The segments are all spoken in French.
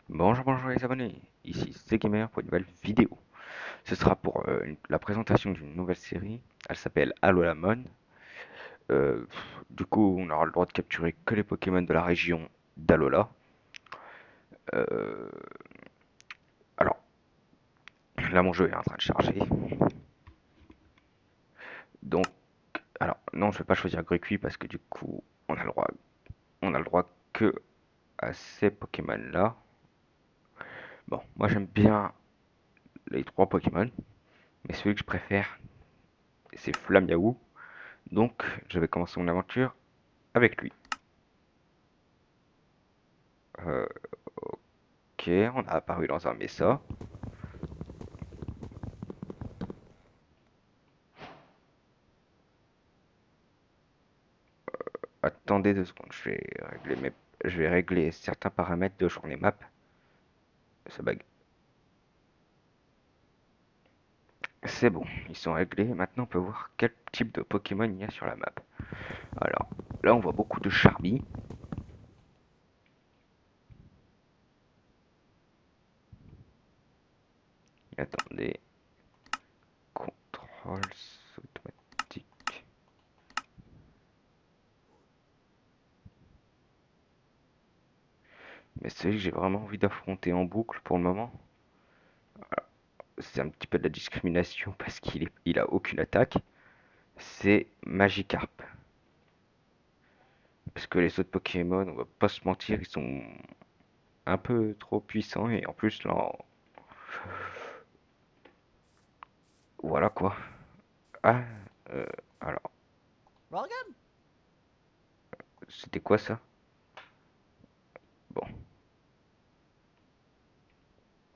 Bonjour, bonjour les abonnés, ici c'est Gamer pour une nouvelle vidéo. Ce sera pour la présentation d'une nouvelle série, elle s'appelle Alolamon. Du coup, on aura le droit de capturer que les Pokémon de la région d'Alola. Euh, alors, là mon jeu est en train de charger. Donc, alors non, je vais pas choisir Grequi parce que du coup, on a le droit que à ces Pokémon là. Bon, moi j'aime bien les trois Pokémon, mais celui que je préfère, c'est Flamiaou. Donc, je vais commencer mon aventure avec lui. Euh, ok, on a apparu dans un mesa. Attendez 2 secondes, je vais régler certains paramètres de journée map. Ça bug. C'est bon, ils sont réglés. Maintenant, on peut voir quel type de Pokémon il y a sur la map. Alors, là, on voit beaucoup de Charmy. Attendez, contrôle automatique. Mais celui que j'ai vraiment envie d'affronter en boucle pour le moment, c'est un petit peu de la discrimination parce il a aucune attaque. C'est Magikarp. Parce que les autres Pokémon, on va pas se mentir, ils sont un peu trop puissants et en plus là, voilà quoi. Ah, euh, alors, Morgan? c'était quoi ça? Bon,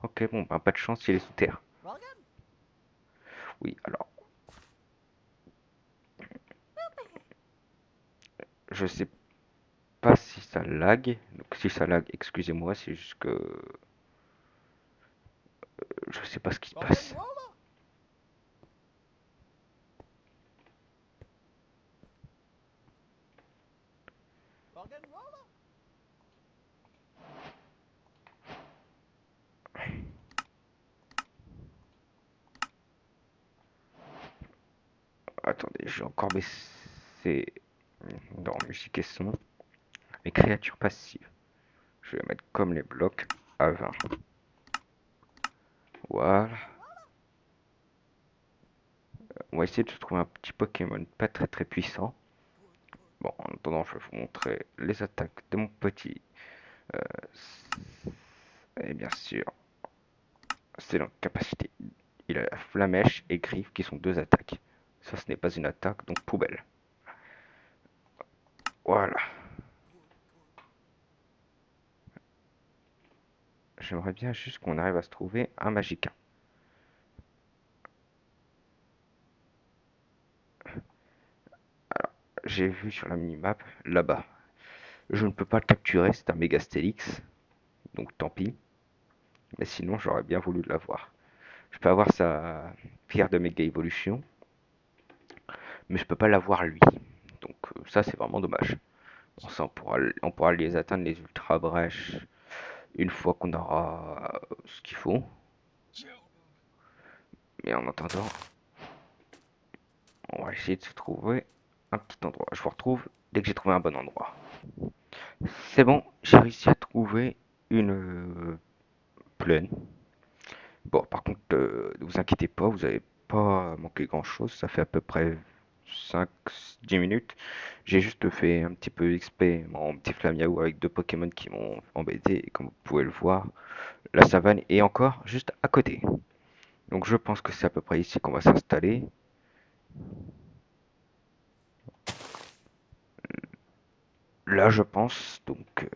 ok, bon, bah, pas de chance, il est sous terre. Morgan? Oui, alors, je sais pas si ça lag. Donc si ça lag, excusez-moi, c'est juste que je sais pas ce qui se Morgan passe. Roller? Morgan Roller? Attendez, j'ai encore baissé dans musique et son mes créatures passives. Je vais mettre comme les blocs à 20. Voilà. Morgan Roller? On va essayer de se trouver un petit Pokémon pas très très puissant. Bon, en attendant, je vais vous montrer les attaques de mon petit. Euh, et bien sûr, c'est la capacité. Il a Flamèche et Griffe qui sont deux attaques. Ça, ce n'est pas une attaque, donc poubelle. Voilà. J'aimerais bien juste qu'on arrive à se trouver un Magica. Alors, j'ai vu sur la minimap, là-bas. Je ne peux pas le capturer, c'est un Mégastélix. Donc tant pis. Mais sinon, j'aurais bien voulu l'avoir. Je peux avoir sa pierre de méga évolution, mais je peux pas l'avoir lui. Donc ça, c'est vraiment dommage. Bon, ça, on pourra les atteindre, les ultra brèches, une fois qu'on aura ce qu'il faut. Mais en attendant, on va essayer de se trouver un petit endroit. Je vous retrouve dès que j'ai trouvé un bon endroit. C'est bon, j'ai réussi à trouver une plaine. Bon, par contre, ne vous inquiétez pas, vous n'avez pas manqué grand-chose. Ça fait à peu près 5-10 minutes. J'ai juste fait un petit peu XP en petit Flamiaou avec deux Pokémon qui m'ont embêté. Et comme vous pouvez le voir, la savane est encore juste à côté. Donc je pense que c'est à peu près ici qu'on va s'installer. Là, je pense. Donc,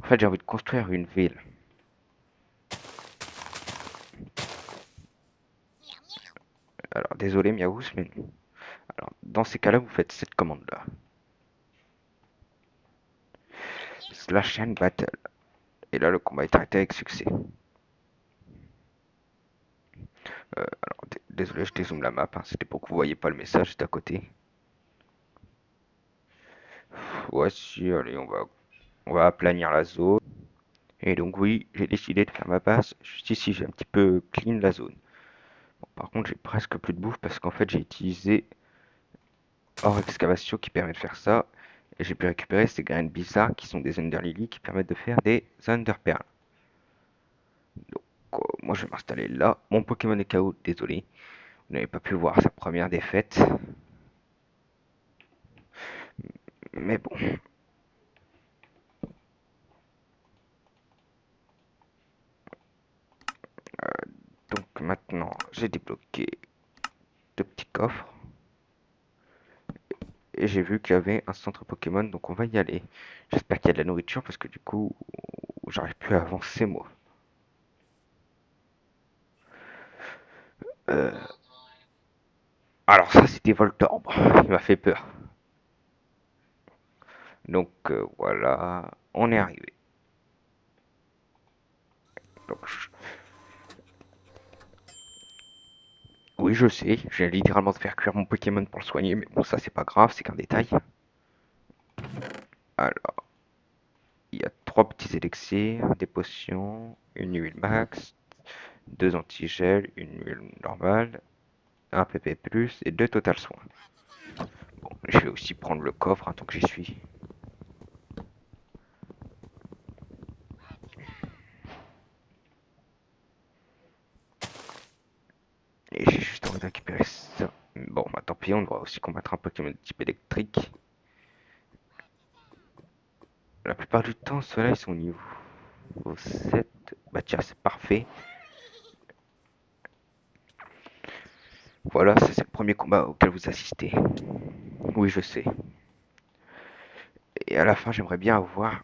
en fait, j'ai envie de construire une ville. Alors, désolé, Miaous, mais alors, dans ces cas-là, vous faites cette commande-là. Slash and battle. Et là, le combat est arrêté avec succès. Alors, désolé, je dézoome la map, hein, c'était pour que vous voyez pas le message, c'est à côté. Voici, allez, on va. On va aplanir la zone. Et donc oui, j'ai décidé de faire ma base juste ici. J'ai un petit peu clean la zone. Bon, par contre, j'ai presque plus de bouffe parce qu'en fait, j'ai utilisé hors excavation qui permet de faire ça. Et j'ai pu récupérer ces graines bizarres qui sont des Underlily qui permettent de faire des Underpearls. Donc, moi, je vais m'installer là. Mon Pokémon est KO, désolé. Vous n'avez pas pu voir sa première défaite. Mais bon. Donc maintenant, j'ai débloqué deux petits coffres. Et j'ai vu qu'il y avait un centre Pokémon, donc on va y aller. J'espère qu'il y a de la nourriture parce que du coup, j'arrive plus à avancer moi. Euh, alors ça, c'était Voltorb. Il m'a fait peur. Donc voilà, on est arrivé. Donc, oui, je sais, j'ai littéralement de faire cuire mon Pokémon pour le soigner, mais bon, ça c'est pas grave, c'est qu'un détail. Alors, il y a trois petits élixirs, des potions, une huile max, deux antigels, une huile normale, un PP+, et deux total soins. Bon, je vais aussi prendre le coffre, hein, tant que j'y suis. Et j'ai juste envie de récupérer ça. Bon, bah tant pis, on devra aussi combattre un Pokémon de type électrique. La plupart du temps, ceux-là, ils sont au niveau 7. Bah tiens, c'est parfait. Voilà, ça c'est le premier combat auquel vous assistez. Oui, je sais. Et à la fin, j'aimerais bien avoir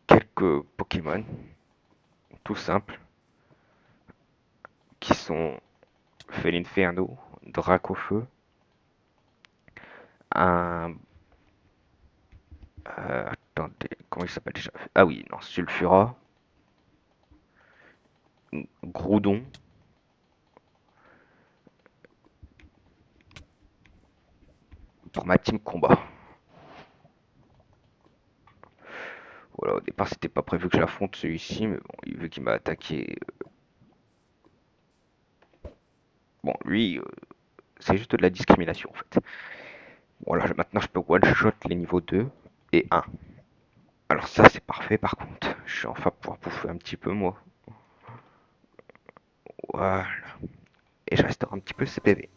quelques Pokémon, tout simples, qui sont Felinferno, Dracofeu, un... attendez, comment il s'appelle déjà? Ah oui, non, Sulfura, Groudon, pour ma team combat. Voilà, au départ, c'était pas prévu que j'affronte celui-ci, mais bon, vu qu'il m'a attaqué... Bon, lui, c'est juste de la discrimination, en fait. Voilà, maintenant, je peux one-shot les niveaux 2 et 1. Alors ça, c'est parfait, par contre. Je vais enfin pouvoir bouffer un petit peu, moi. Voilà. Et je restaure un petit peu ses PV.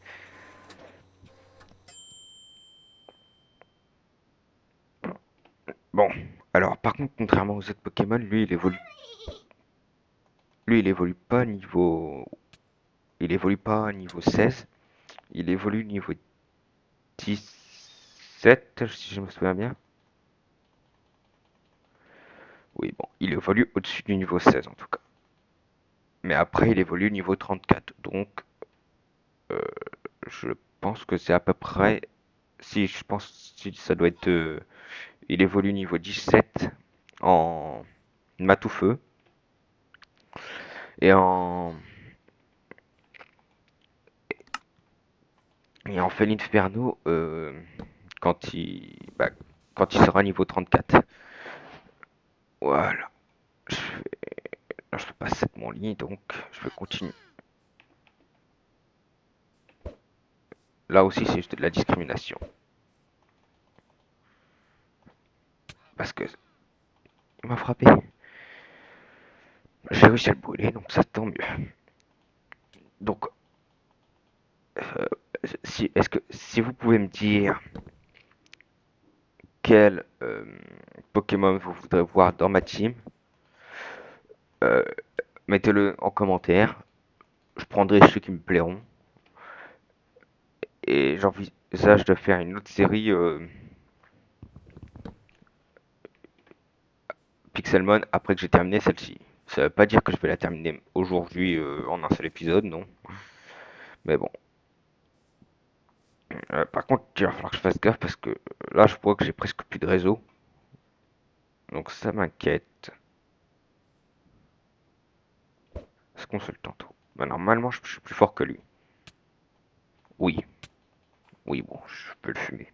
Bon, alors par contre, contrairement aux autres Pokémon, lui, il évolue pas niveau, il évolue pas niveau 16, il évolue niveau 17, si je me souviens bien. Oui, bon, il évolue au-dessus du niveau 16 en tout cas. Mais après, il évolue niveau 34, donc euh, je pense que c'est à peu près, si je pense, si ça doit être, il évolue niveau 17 en Matoufeu et en Felinferno quand quand il sera niveau 34. Voilà. Je fais... Là, je peux pas set mon lit, donc je vais continuer. Là aussi, c'est juste de la discrimination. Parce que il m'a frappé. J'ai réussi à le brûler, donc ça tombe mieux. Donc, euh, si vous pouvez me dire quel Pokémon vous voudrez voir dans ma team, euh, mettez-le en commentaire. Je prendrai ceux qui me plairont. Et j'envisage de faire une autre série Pixelmon après que j'ai terminé celle-ci. Ça veut pas dire que je vais la terminer aujourd'hui en un seul épisode, non. Mais bon. Par contre, il va falloir que je fasse gaffe parce que là, je vois que j'ai presque plus de réseau. Donc ça m'inquiète. Ce qu'on se le tantôt. Bah, normalement, je suis plus fort que lui. Oui. Oui, bon, je peux le fumer.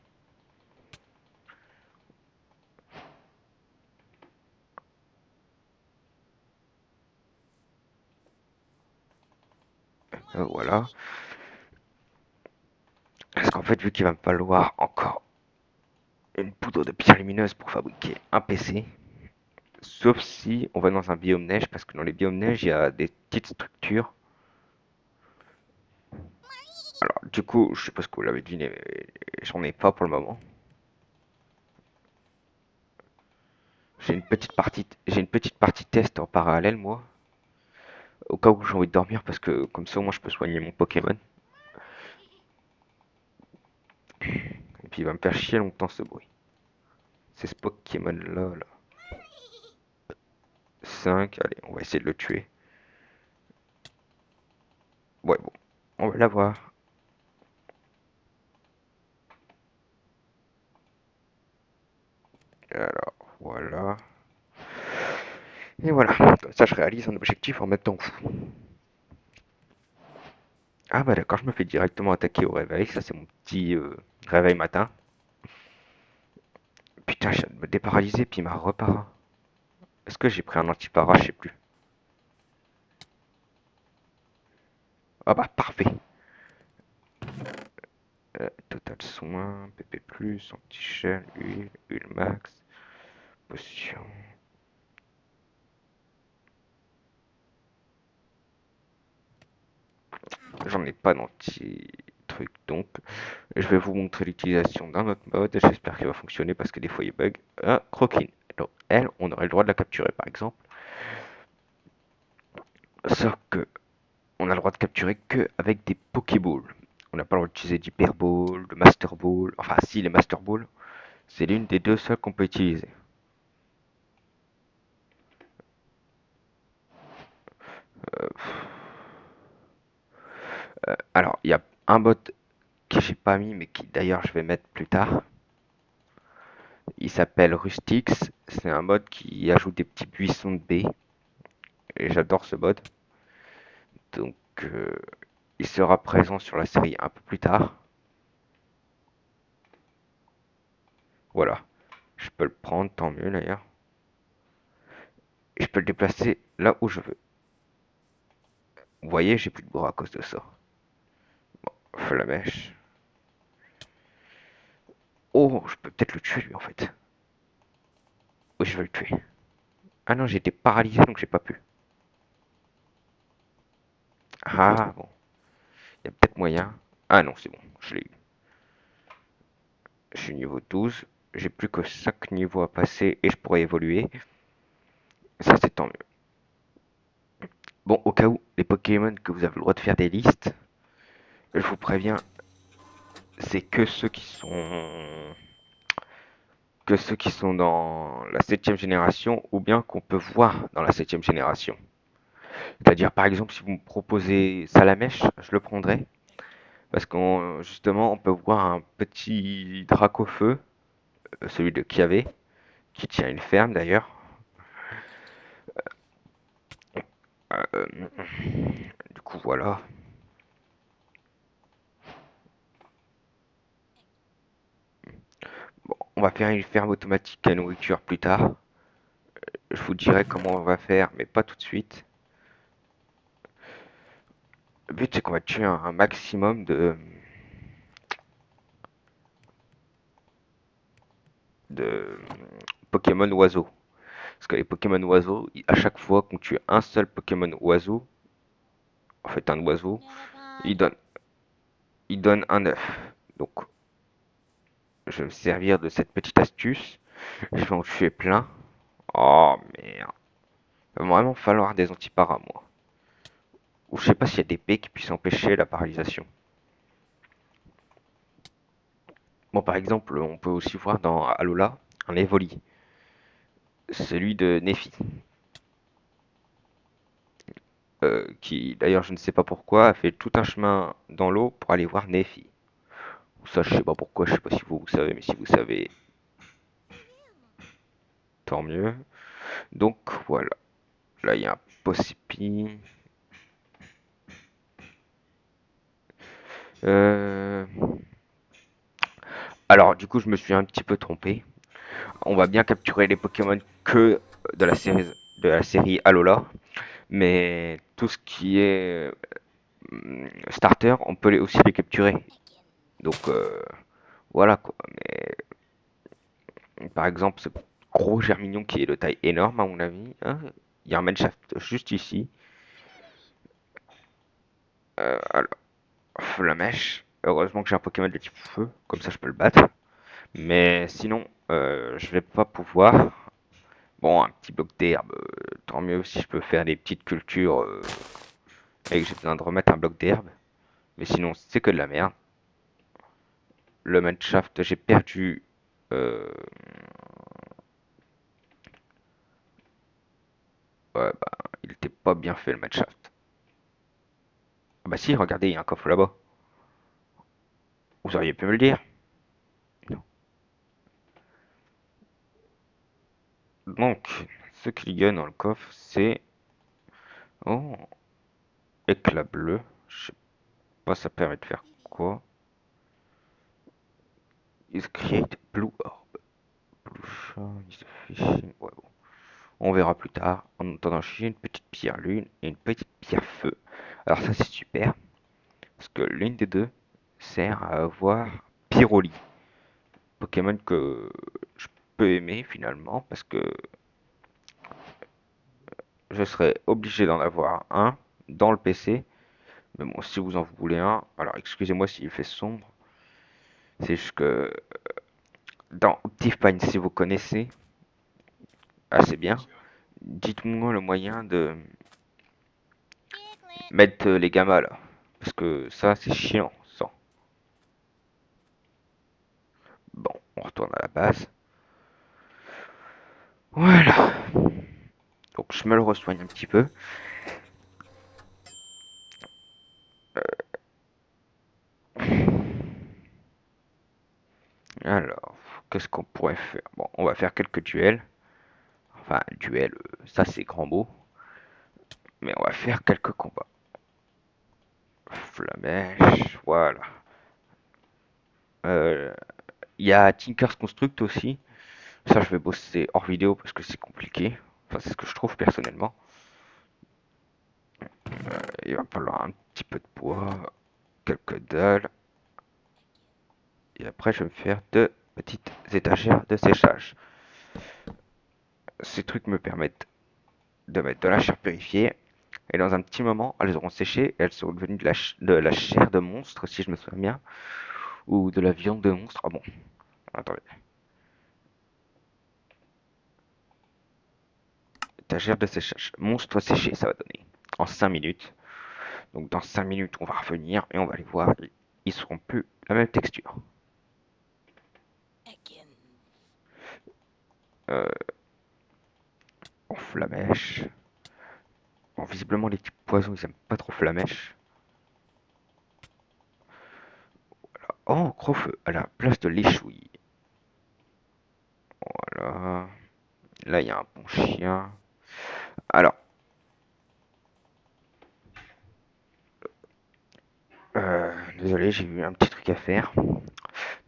Voilà. Parce qu'en fait, vu qu'il va me falloir encore une poudre de pierre lumineuse pour fabriquer un PC, sauf si on va dans un biome neige, parce que dans les biomes neige, il y a des petites structures. Alors, du coup, je suppose que vous l'avez deviné, mais j'en ai pas pour le moment. J'ai une petite partie test en parallèle, moi, au cas où j'ai envie de dormir, parce que comme ça, au moins, je peux soigner mon Pokémon. Et puis, il va me faire chier longtemps ce bruit. C'est ce Pokémon-là, là. 5, allez, on va essayer de le tuer. Ouais, bon, on va l'avoir. Alors, voilà. Et voilà, comme ça, je réalise un objectif en même temps. Ah bah d'accord, je me fais directement attaquer au réveil. Ça, c'est mon petit réveil matin. Putain, je viens de me déparalyser, puis il m'a repara. Est-ce que j'ai pris un anti-para? Je sais plus. Ah bah parfait. Total soin, PP+, anti-shell, huile max, potion. J'en ai pas d'anti-truc, donc je vais vous montrer l'utilisation d'un autre mode. J'espère qu'il va fonctionner parce que des fois il bug. Croquine. Alors, elle, on aurait le droit de la capturer par exemple. Sauf que on a le droit de capturer que avec des Pokéballs. On n'a pas le droit d'utiliser d'Hyper Ball, de Master Ball. Enfin, si, les Master Balls, c'est l'une des deux seules qu'on peut utiliser. Euh, alors, il y a un mode que j'ai pas mis, mais qui d'ailleurs je vais mettre plus tard. Il s'appelle Rustix. C'est un mode qui ajoute des petits buissons de baies. Et j'adore ce mode. Donc, il sera présent sur la série un peu plus tard. Voilà. Je peux le prendre, tant mieux d'ailleurs. Et je peux le déplacer là où je veux. Vous voyez, j'ai plus de bras à cause de ça. Flamèche. Oh, je peux peut-être le tuer lui en fait. Oui, je vais le tuer. Ah non, j'ai été paralysé donc j'ai pas pu. Ah bon, il y a peut-être moyen. Ah non, c'est bon, je l'ai eu. Je suis niveau 12. J'ai plus que 5 niveaux à passer et je pourrais évoluer. Ça, c'est tant mieux. Bon, au cas où, les Pokémon que vous avez le droit de faire des listes, je vous préviens, c'est que ceux qui sont dans la septième génération ou bien qu'on peut voir dans la septième génération. C'est-à-dire, par exemple, si vous me proposez Salamèche, je le prendrai. Parce qu'on justement, on peut voir un petit Dracofeu, celui de Kiavé, qui tient une ferme d'ailleurs. Euh, du coup, voilà. Bon, on va faire une ferme automatique à nourriture plus tard. Je vous dirai comment on va faire, mais pas tout de suite. Le but, c'est qu'on va tuer un maximum de Pokémon oiseaux. Parce que les Pokémon oiseaux, à chaque fois qu'on tue un seul Pokémon oiseau, en fait un oiseau, il donne, il donne un œuf. Donc, je vais me servir de cette petite astuce. Je vais en tuer plein. Oh merde. Il va vraiment falloir des antiparas, moi. Ou je sais pas s'il y a des baies qui puissent empêcher la paralysation. Bon, par exemple, on peut aussi voir dans Alola un Evoli. Celui de Nefi. Qui, d'ailleurs, je ne sais pas pourquoi, a fait tout un chemin dans l'eau pour aller voir Nefi. Ça, je sais pas pourquoi, je sais pas si vous savez, mais si vous savez, tant mieux. Donc, voilà. Là, il y a un Possipi. Euh... Alors, du coup, je me suis un petit peu trompé. On va bien capturer les Pokémon que de la série Alola, mais tout ce qui est starter, on peut aussi les capturer. Donc voilà quoi. Mais par exemple, ce gros germignon qui est de taille énorme à mon avis, hein, il y a un Mineshaft juste ici. Alors, Flamèche. Heureusement que j'ai un Pokémon de type feu, comme ça je peux le battre. Mais sinon, je vais pas pouvoir. Bon, un petit bloc d'herbe, tant mieux si je peux faire des petites cultures et que j'ai besoin de remettre un bloc d'herbe. Mais sinon, c'est que de la merde. Le Mineshaft, j'ai perdu. euh, Ouais, bah, il était pas bien fait le Mineshaft. Ah bah si, regardez, il y a un coffre là-bas. Vous auriez pu me le dire. Non. Donc, ce qu'il y a dans le coffre, c'est... Oh, éclat bleu. Je sais pas, ça permet de faire quoi. Is create blue orb. Blue shine, is fishing. Ouais, bon. On verra plus tard. En attendant, j'ai une petite pierre lune et une petite pierre feu. Alors ça, c'est super. Parce que l'une des deux sert à avoir Pyroli. Pokémon que je peux aimer finalement. Parce que je serais obligé d'en avoir un dans le PC. Mais bon, si vous en voulez un, alors excusez-moi s'il fait sombre. C'est juste que dans Optifine, si vous connaissez, assez bien, dites-moi le moyen de mettre les gammas là. Parce que ça, c'est chiant, ça. Bon, on retourne à la base. Voilà. Donc je me le resoigne un petit peu. Alors, qu'est-ce qu'on pourrait faire? Bon, on va faire quelques duels. Enfin, duel, ça c'est grand mot. Mais on va faire quelques combats. Flamèche, voilà. Euh, Il y a Tinker's Construct aussi. Ça, je vais bosser hors vidéo parce que c'est compliqué. Enfin, c'est ce que je trouve personnellement. Il va falloir un petit peu de bois, quelques dalles. Et après, je vais me faire deux petites étagères de séchage. Ces trucs me permettent de mettre de la chair purifiée. Et dans un petit moment, elles auront séché et elles seront devenues de la chair de monstre, si je me souviens bien. Ou de la viande de monstre. Ah bon, attendez. Étagère de séchage. Monstre séché, ça va donner. En 5 minutes. Donc dans 5 minutes, on va revenir et on va les voir. Ils seront plus la même texture. Euh, en flamèche. Bon, visiblement, les types poisons, ils aiment pas trop flamèche. Oh, Crofeu, à la place de l'échouille. Voilà. Là, il y a un bon chien. Alors, désolé, j'ai eu un petit truc à faire.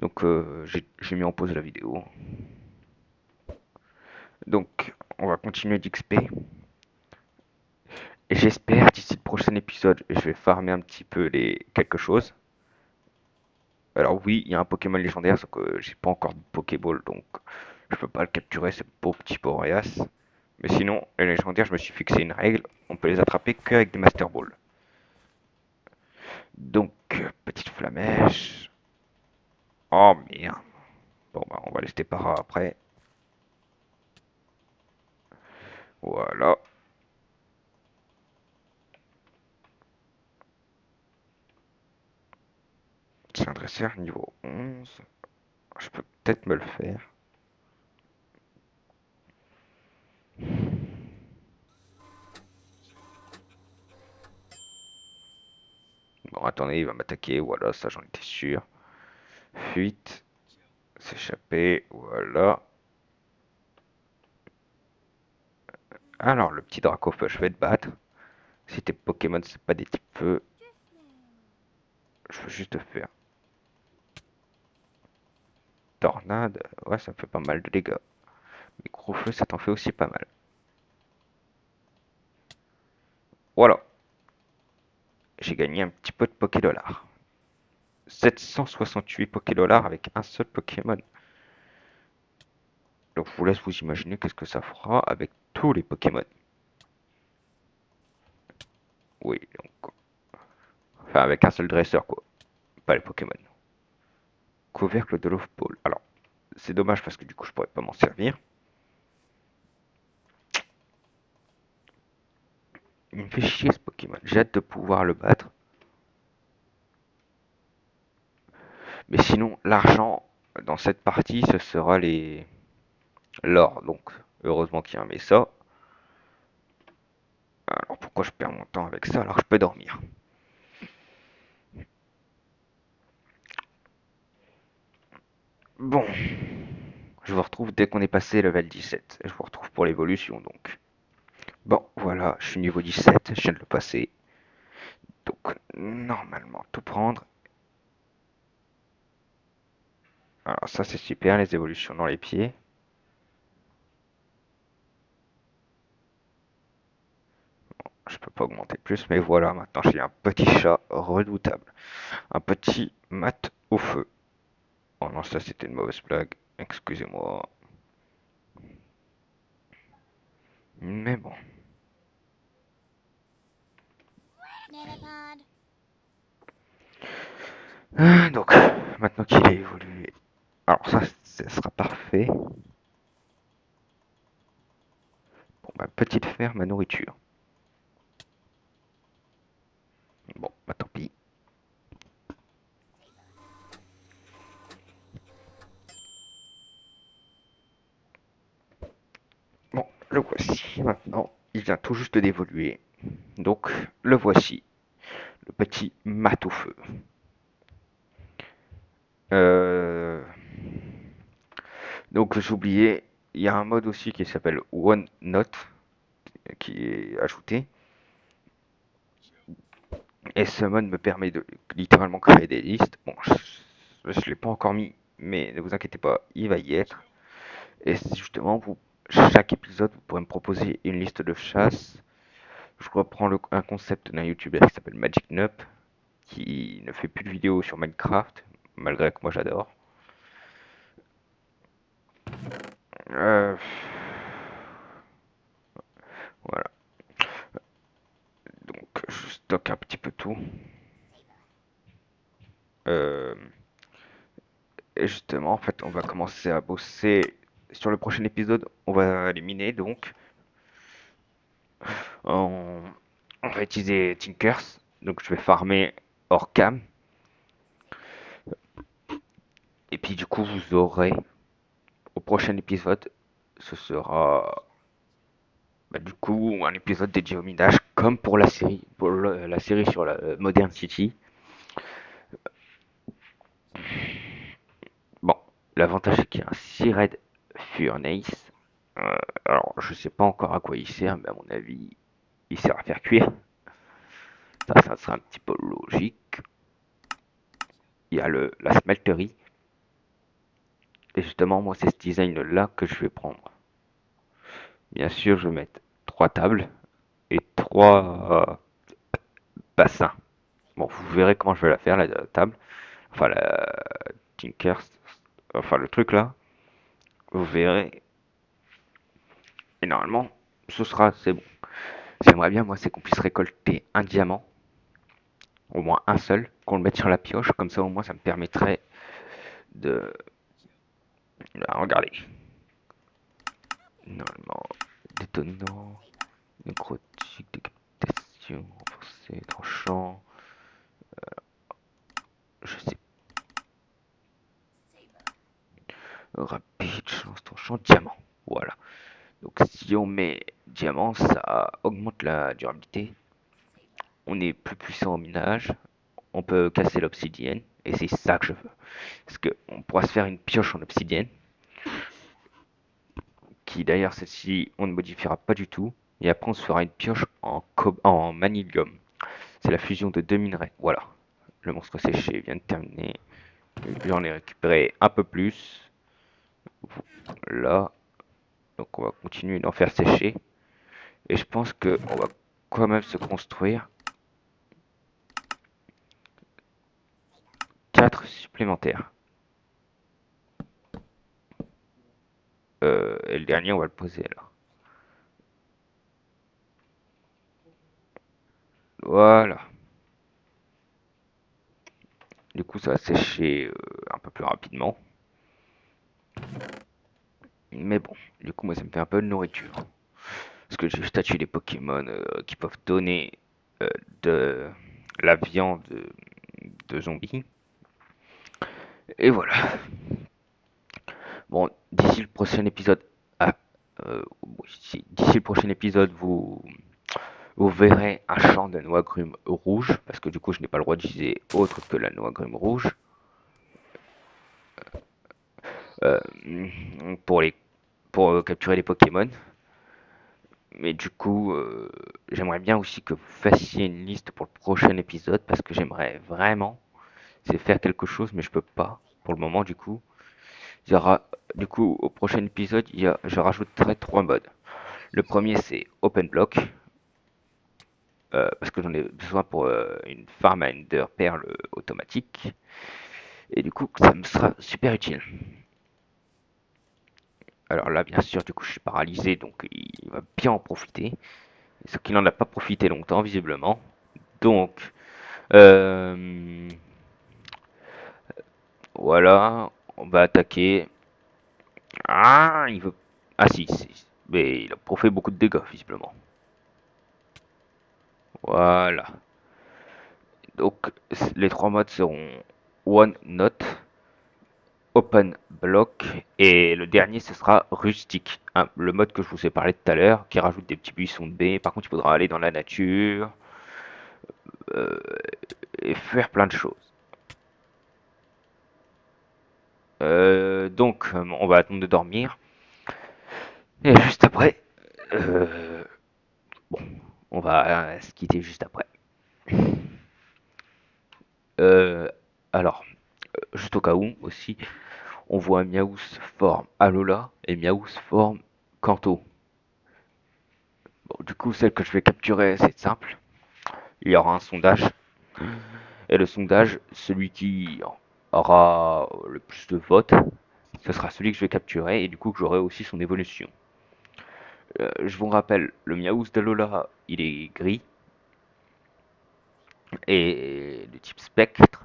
Donc, j'ai mis en pause la vidéo. Donc, on va continuer d'XP. Et j'espère d'ici le prochain épisode, je vais farmer un petit peu les quelque chose. Alors oui, il y a un Pokémon légendaire, sauf que j'ai pas encore de Pokéball, donc je peux pas le capturer, ce beau petit Boreas. Mais sinon, les légendaires, je me suis fixé une règle, on peut les attraper qu'avec des Master Balls. Donc, petite flamèche. Oh merde. Bon bah on va laisser par après. Voilà. C'est un dresseur niveau 11. Je peux peut-être me le faire. Bon attendez, il va m'attaquer, voilà, ça j'en étais sûr. Fuite, s'échapper, voilà. Alors le petit Dracofeu, je vais te battre. Si tes Pokémon c'est pas des types feu, je veux juste te faire tornade. Ouais, ça me fait pas mal de dégâts. Mais gros feu, ça t'en fait aussi pas mal. Voilà. j'ai gagné un petit peu de Pokédollars. 768 Pokédollars avec un seul Pokémon. Donc je vous laisse vous imaginer qu'est-ce que ça fera avec tous les Pokémon. Oui, donc, enfin avec un seul dresseur quoi, pas les Pokémon. Couvercle de Love Ball. Alors, c'est dommage parce que du coup je pourrais pas m'en servir. Il me fait chier ce Pokémon. J'ai hâte de pouvoir le battre. Mais sinon, l'argent dans cette partie, ce sera les l'or. Donc, heureusement qu'il y a un mais ça. Alors pourquoi je perds mon temps avec ça alors que je peux dormir? Bon, je vous retrouve dès qu'on est passé level 17. Je vous retrouve pour l'évolution donc. Bon, voilà, je suis niveau 17, je viens de le passer. Donc, normalement, tout prendre. Alors ça c'est super, les évolutions dans les pieds. Je peux pas augmenter plus, mais voilà, maintenant j'ai un petit chat redoutable. Un petit mat au feu. Oh non, ça c'était une mauvaise blague. Excusez-moi. Mais bon. Nanopod. Donc, maintenant qu'il est évolué. Alors ça sera parfait. Bon, bah, petite faire ma nourriture. Bon, bah tant pis. Bon, le voici maintenant. Il vient tout juste d'évoluer. Donc, le voici. Le petit mat au feu. Euh... Donc, j'oubliais, il y a un mode aussi qui s'appelle One Note qui est ajouté. Et ce mode me permet de littéralement créer des listes. Bon, je ne l'ai pas encore mis, mais ne vous inquiétez pas, il va y être. Et justement, chaque épisode, vous pourrez me proposer une liste de chasse. Je reprends un concept d'un YouTuber qui s'appelle Magic Nup, qui ne fait plus de vidéos sur Minecraft, malgré que moi j'adore. Euh, voilà, donc je stocke un petit peu tout. Euh, et justement, en fait, on va commencer à bosser sur le prochain épisode. On va éliminer donc. On, on va utiliser Tinkers. Donc je vais farmer hors cam. Et puis du coup, vous aurez au prochain épisode, ce sera du coup un épisode dédié au minage, comme pour la série, la série sur la Modern City. Bon, l'avantage c'est qu'il y a un Seared Furnace. Alors, je sais pas encore à quoi il sert, mais à mon avis, il sert à faire cuire. Ça serait un petit peu logique. Il y a la smelterie. Et justement, moi, c'est ce design-là que je vais prendre. Bien sûr, je vais mettre 3 tables et 3 bassins. Bon, vous verrez comment je vais la faire, la table. Enfin, la Tinkers. Enfin, le truc là. Vous verrez. Et normalement, c'est bon. J'aimerais bien, moi, c'est qu'on puisse récolter un diamant. Au moins un seul. Qu'on le mette sur la pioche. Comme ça, au moins, ça me permettrait de. Regardez. Normalement, détonnant. Nécrotique, décapitation, renforcé, tranchant. Je sais. Rapide, chance tranchant, diamant. Voilà. Donc si on met diamant, ça augmente la durabilité. On est plus puissant au minage. On peut casser l'obsidienne. Et c'est ça que je veux. Parce qu'on pourra se faire une pioche en obsidienne. Qui d'ailleurs, celle-ci, on ne modifiera pas du tout. Et après, on se fera une pioche en manilium. C'est la fusion de 2 minerais. Voilà. Le monstre séché vient de terminer. J'en ai récupéré un peu plus. Là. Donc on va continuer d'en faire sécher. Et je pense qu'on va quand même se construire supplémentaire. Et le dernier, on va le poser là. Voilà. Du coup, ça va sécher un peu plus rapidement. Mais bon, du coup, moi, ça me fait un peu de nourriture. Parce que j'ai statut des Pokémon qui peuvent donner euh, de la viande de zombies. Et voilà. Bon, d'ici le prochain épisode, ah, oui, d'ici le prochain épisode, vous verrez un champ de noix agrumes rouge, parce que du coup, je n'ai pas le droit d'utiliser autre que la noix agrumes rouge euh, pour les pour capturer les Pokémon. Mais du coup, j'aimerais bien aussi que vous fassiez une liste pour le prochain épisode, parce que j'aimerais vraiment, c'est faire quelque chose, mais je peux pas pour le moment. Du coup, il y aura, du coup, au prochain épisode, je rajouterai 3 modes. Le premier, c'est Open Block, parce que j'en ai besoin pour une farm à Ender Perle automatique. Et du coup, ça me sera super utile. Alors là, bien sûr, du coup, je suis paralysé, donc il va bien en profiter. Sauf qu'il n'en a pas profité longtemps, visiblement. Donc, euh, voilà, on va attaquer. Ah, il veut. Ah si, mais il a fait beaucoup de dégâts, visiblement. Voilà. Donc, les 3 modes seront One Note, Open Block et le dernier ce sera Rustique, hein, le mode que je vous ai parlé tout à l'heure qui rajoute des petits buissons de baie. Par contre, il faudra aller dans la nature euh, et faire plein de choses. Donc, on va attendre de dormir et juste après, euh, bon, on va se quitter juste après. Euh, alors, juste au cas où aussi, on voit Miaous forme Alola et Miaous forme Kanto. Bon, du coup, celle que je vais capturer, c'est simple. Il y aura un sondage. Et le sondage, celui qui aura le plus de votes, ce sera celui que je vais capturer et du coup que j'aurai aussi son évolution. Je vous rappelle, le Miaous d'Alola, il est gris et de type spectre,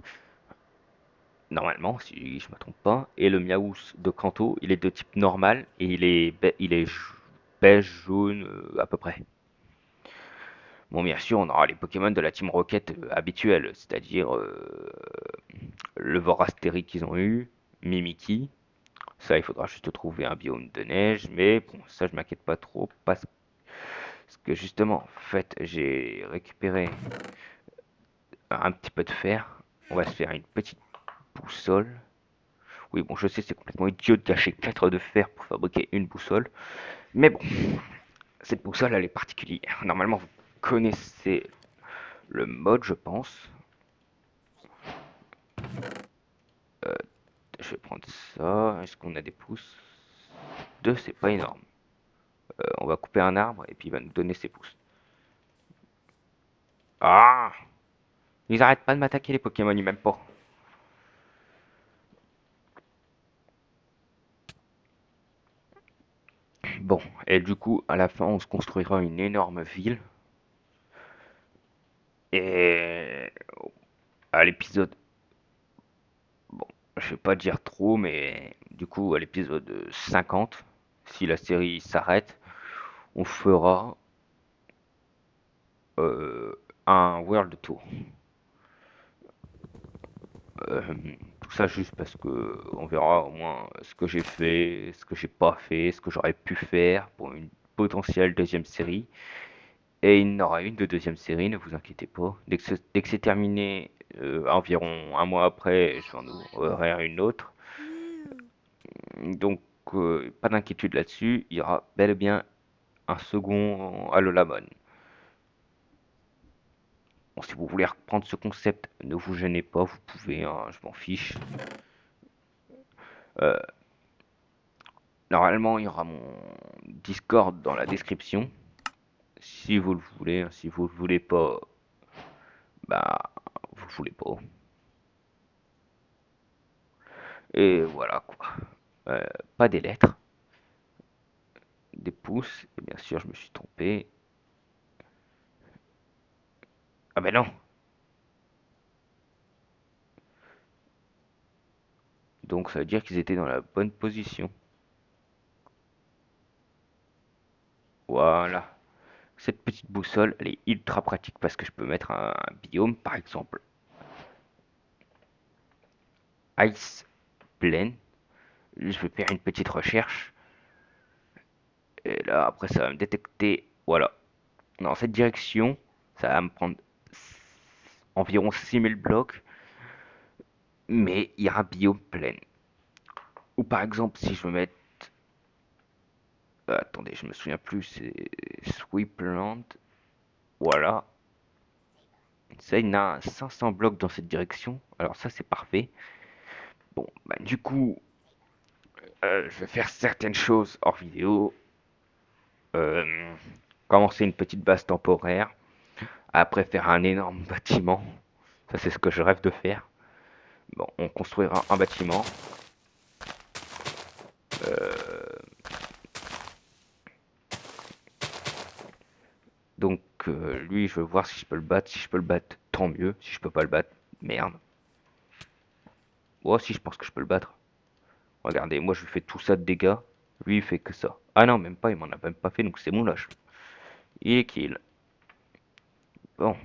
normalement, si je ne me trompe pas. Et le Miaous de Kanto, il est de type normal et il est beige, jaune à peu près. Bon, bien sûr, on aura les Pokémon de la Team Rocket habituels, c'est-à-dire le Vorasteri qu'ils ont eu, Mimikyu. Ça, il faudra juste trouver un biome de neige, mais bon, ça, je m'inquiète pas trop parce que justement, en fait, j'ai récupéré un petit peu de fer. On va se faire une petite boussole. Oui, bon, je sais, c'est complètement idiot de gâcher 4 de fer pour fabriquer une boussole, mais bon, cette boussole, elle est particulière. Normalement, vous connaissez le mode, je pense. Euh, je vais prendre ça. Est-ce qu'on a des pouces? 2, c'est pas énorme. On va couper un arbre et puis il va nous donner ses pouces. Ah! Ils arrêtent pas de m'attaquer les Pokémon, ils m'aiment pas. Bon, et du coup, à la fin, on se construira une énorme ville. Et à l'épisode, bon, je vais pas dire trop, mais du coup, à l'épisode 50, si la série s'arrête, on fera euh, un World Tour. Euh, tout ça juste parce que on verra au moins ce que j'ai fait, ce que j'ai pas fait, ce que j'aurais pu faire pour une potentielle deuxième série. Et il y en aura une de deuxième série, ne vous inquiétez pas. Dès que c'est terminé, environ un mois après, j'en aurai une autre. Donc, pas d'inquiétude là-dessus. Il y aura bel et bien un second Alolamon. Bon, si vous voulez reprendre ce concept, ne vous gênez pas, vous pouvez, hein, je m'en fiche. Euh, Normalement, il y aura mon Discord dans la description. Si vous le voulez, hein. Si vous le voulez pas, bah, vous le voulez pas. Et voilà quoi. Euh, Pas des lettres, des pouces. Et bien sûr, je me suis trompé. Ah ben non. Donc ça veut dire qu'ils étaient dans la bonne position. Voilà. Cette petite boussole, elle est ultra pratique parce que je peux mettre un biome, par exemple, Ice Plain. Je vais faire une petite recherche. Et là, après, ça va me détecter. Voilà. Dans cette direction, ça va me prendre environ 6000 blocs. Mais il y a un biome plein. Ou par exemple, si je veux mettre. Attendez, je me souviens plus. C'est Sweepland. Voilà. Ça, il y en a 500 blocs dans cette direction. Alors, ça, c'est parfait. Bon, bah, du coup, je vais faire certaines choses hors vidéo. Euh, Commencer une petite base temporaire. Après, faire un énorme bâtiment. Ça, c'est ce que je rêve de faire. Bon, on construira un bâtiment. Donc, lui, je veux voir si je peux le battre. Si je peux le battre, tant mieux. Si je peux pas le battre, merde. Oh, si, je pense que je peux le battre. Regardez, moi, je lui fais tout ça de dégâts. Lui, il fait que ça. Ah non, même pas, il m'en a même pas fait, donc c'est bon, là. Il est kill. Bon.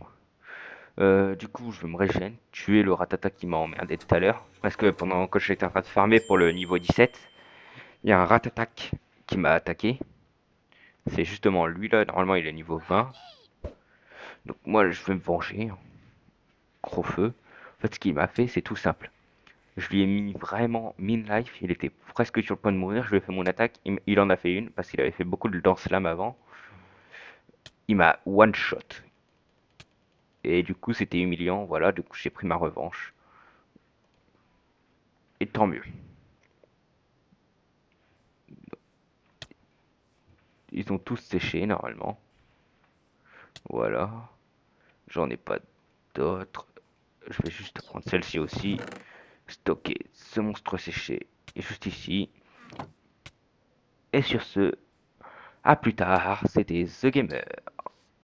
Du coup, je vais me régénérer, tuer le ratata qui m'a emmerdé tout à l'heure. Parce que pendant que j'étais en train de farmer pour le niveau 17, il y a un ratatac qui m'a attaqué. C'est justement lui là, normalement il est niveau 20. Donc moi je vais me venger. Gros feu. En fait, ce qu'il m'a fait, c'est tout simple. Je lui ai mis vraiment min life, il était presque sur le point de mourir. Je lui ai fait mon attaque, il en a fait une parce qu'il avait fait beaucoup de lance lame avant. Il m'a one shot. Et du coup, c'était humiliant. Voilà, du coup, j'ai pris ma revanche. Et tant mieux. Ils ont tous séché normalement. Voilà. J'en ai pas d'autres. Je vais juste prendre celle-ci aussi. Stocker ce monstre séché est juste ici. Et sur ce, à plus tard, c'était The Gamer.